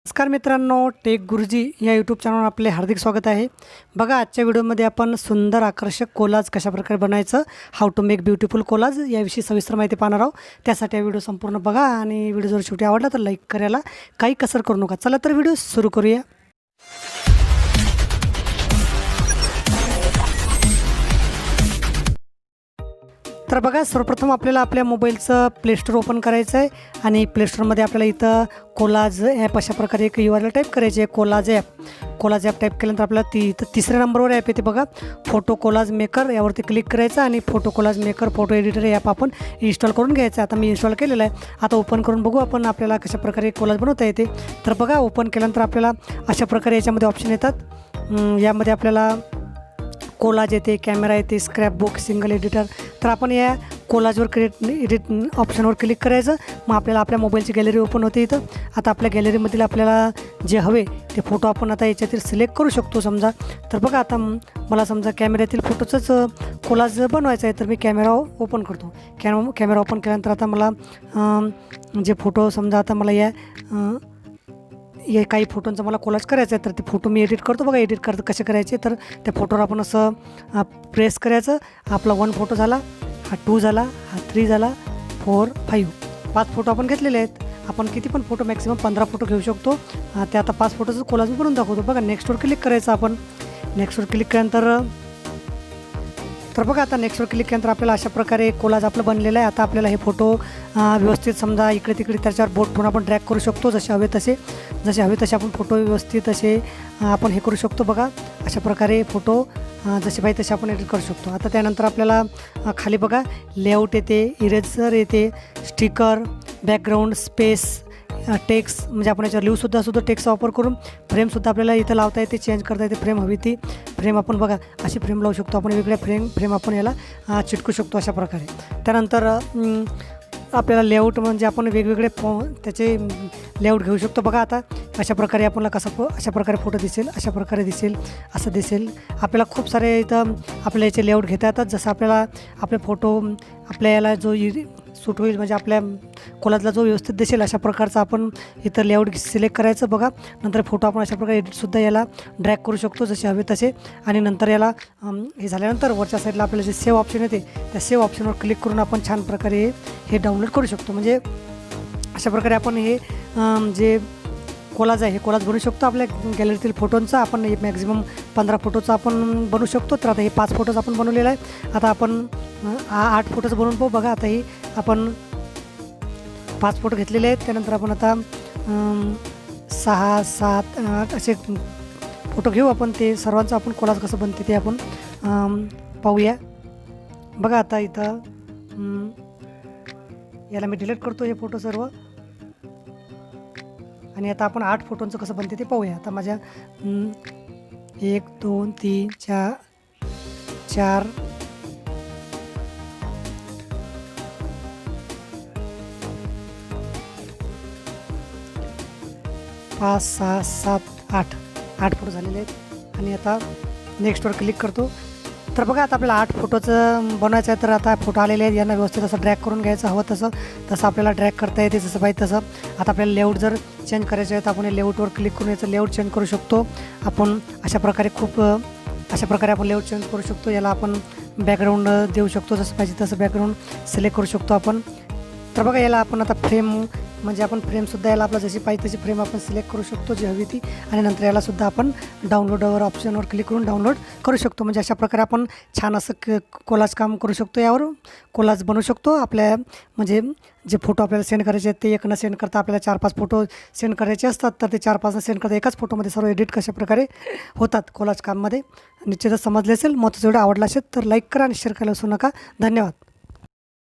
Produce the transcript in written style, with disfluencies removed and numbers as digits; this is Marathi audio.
नमस्कार मित्रांनो, टेक गुरुजी या यूट्यूब चॅनलवर आपले हार्दिक स्वागत आहे। बघा, आजच्या व्हिडिओमध्ये आपण सुंदर आकर्षक कोलाज कशाप्रकारे बनायचं, how to make beautiful collage याविषयी सविस्तर माहिती पाहणार आहोत। त्यासाठी हा व्हिडिओ संपूर्ण बघा आणि व्हिडिओ जर शेवटी आवडला तर लाईक करायला काही कसर करू नका। चला तर व्हिडिओ सुरू करूया। तर बघा, सर्वप्रथम आपल्याला आपल्या मोबाईलचं प्ले स्टोर ओपन करायचं आहे आणि प्ले स्टोरमध्ये आपल्याला इथं कोलाज ॲप अशा प्रकारे एक URL टाईप करायचे आहे, कोलाज ॲप टाईप केल्यानंतर आपल्याला इथं तिसऱ्या नंबरवर ॲप येते बघा, फोटो कोलाज मेकर, यावरती क्लिक करायचं आणि photo collage maker photo editor app आपण इन्स्टॉल करून घ्यायचं। आता मी इन्स्टॉल केलेलं आहे। आता ओपन करून बघू आपण आपल्याला कशा प्रकारे कोलाज बनवता येते। तर बघा, ओपन केल्यानंतर आपल्याला अशा प्रकारे याच्यामध्ये ऑप्शन येतात। यामध्ये आपल्याला कोलाज येते, कॅमेरा येते, स्क्रॅपबुक, सिंगल एडिटर। तर आपण या कोलाजवर एडिट ऑप्शनवर क्लिक करायचं। मग आपल्याला आपल्या मोबाईलची गॅलरी ओपन होते इथं। आता आपल्या गॅलरीमधील आपल्याला जे हवे ते फोटो आपण आता याच्यातील सिलेक्ट करू शकतो समजा। तर बघा, आता मला समजा कॅमेऱ्यातील फोटोचंच कोलाज बनवायचं आहे, तर मी कॅमेरा ओपन करतो। कॅमेरा ओपन केल्यानंतर आता मला जे फोटो समजा आता मला हे काही फोटोंचा मला कोलाज करायचा आहे, तर ते फोटो मी एडिट करतो। बघा, एडिट करतो कसे करायचे, तर त्या फोटोवर आपण असं प्रेस करायचं। आपला 1 फोटो झाला, हा 2 झाला, हा 3 झाला, 4, 5 फोटो आपण घेतलेले आहेत। आपण किती पण फोटो मॅक्सिमम 15 फोटो घेऊ शकतो। ते आता 5 फोटोचं कोलाज बनवून दाखवतो। बघा, नेक्स्टवर क्लिक करायचं आपण। नेक्स्टवर क्लिक केल्यानंतर तर बघा, आता नेक्स्टवर क्लिक केल्यानंतर आपल्याला अशा प्रकारे कोलाज आपलं बनलेलं आहे। आता आपल्याला हे फोटो व्यवस्थित समजा इकडे तिकडे त्याच्यावर बोट ठेवून आपण ड्रॅग करू शकतो, जसे हवे तसे आपण फोटो व्यवस्थित असे आपण हे करू शकतो। बघा, अशा प्रकारे फोटो जसे पाहिजे तसे आपण एडिट करू शकतो। आता त्यानंतर आपल्याला खाली बघा लेआउट येते, इरेजर येते, स्टिकर, बॅकग्राऊंड, स्पेस, टेक्स्ट, म्हणजे आपण याच्यावर लिहूसुद्धा टेक्स्टचा वापर करून फ्रेमसुद्धा आपल्याला इथं लावता येते, चेंज करता येते। फ्रेम हवी ती फ्रेम आपण बघा अशी फ्रेम लावू शकतो आपण, वेगळ्या फ्रेम आपण याला चिटकू शकतो अशा प्रकारे। त्यानंतर आपल्याला लेआउट म्हणजे आपण वेगवेगळे त्याचे लेआउट घेऊ शकतो। बघा, आता अशा प्रकारे आपल्याला अशा प्रकारे फोटो दिसेल, अशा प्रकारे दिसेल, असं दिसेल। आपल्याला खूप सारे इथं आपल्या याचे लेआउट घेता येतात, जसं आपल्याला आपले फोटो आपल्या याला जो सूट होईल, म्हणजे आपल्या कोलाजला जो व्यवस्थित दिसेल अशा प्रकारचा आपण इथं लेआउट सिलेक्ट करायचं। बघा, नंतर फोटो आपण अशा प्रकारे एडिटसुद्धा याला ड्रॅग करू शकतो जसे हवे तसे। आणि नंतर याला हे झाल्यानंतर वरच्या साईडला आपल्याला जे सेव्ह ऑप्शन येते, त्या सेव्ह ऑप्शनवर क्लिक करून आपण छान प्रकारे हे डाउनलोड करू शकतो। म्हणजे अशा प्रकारे आपण हे जे कोलाज आहे हे कोलाज बनवू शकतो आपल्या गॅलरीतील फोटोंचा। आपण हे मॅक्झिमम 15 फोटोचा आपण बनवू शकतो। तर आता हे 5 फोटोज आपण बनवलेला आहे। आता आपण 8 फोटोज बनवून पाहू। बघा, आता ही आपण 5 फोटो घेतलेले आहेत। त्यानंतर आपण आता 6, 7, 8 असे फोटो घेऊ आपण। ते सर्वांचं आपण कोलाज कसं बनते ते आपण पाहूया। बघा, आता इथं याला मी डिलीट करतो हे फोटो सर्व, आणि आता आपण 8 फोटोंचं कसं बनते ते पाहूया। आता माझ्या 1, 2, 3, 4, 5, 6, 7, 8 फोटो झालेले आहेत। आणि आता नेक्स्टवर क्लिक करतो। तर बघा, आता आपल्याला 8 फोटोचं बनवायचं आहे। तर आता फोटो आलेले आहेत, यांना व्यवस्थित असं ड्रॅग करून घ्यायचं, हवं तसं आपल्याला ड्रॅग करता येते जसं पाहिजे तसं। आता आपल्याला लेआउट जर चेंज करायचं आहे तर आपण लेआउटवर क्लिक करून याचं लेआउट चेंज करू शकतो आपण। अशा प्रकारे आपण लेआउट चेंज करू शकतो। याला आपण बॅकग्राऊंड देऊ शकतो, जसं पाहिजे तसं बॅकग्राऊंड सिलेक्ट करू शकतो आपण। तर बघा, याला आपण आता फ्रेम म्हणजे आपण फ्रेमसुद्धा याला आपला जशी पाहिजे तशी फ्रेम आपण सिलेक्ट करू शकतो जी हवी ती। आणि नंतर यालासुद्धा आपण डाउनलोडवर ऑप्शनवर क्लिक करून डाउनलोड करू शकतो। म्हणजे अशा प्रकारे आपण छान असं कोलाज काम करू शकतो, यावर कोलाज बनवू शकतो। आपल्या म्हणजे जे फोटो आपल्याला सेंड करायचे आहेत ते एकनं सेंड करता आपल्याला 4-5 फोटो सेंड करायचे असतात, तर ते 4-5 सेंड करता एकाच फोटोमध्ये सर्व एडिट कशा प्रकारे होतात कोलाज काममध्ये। निश्चितच समजले असेल। महत्त्वाचं व्हिडिओ आवडला असेल तर लाईक करा आणि शेअर करायला विसरू नका। धन्यवाद।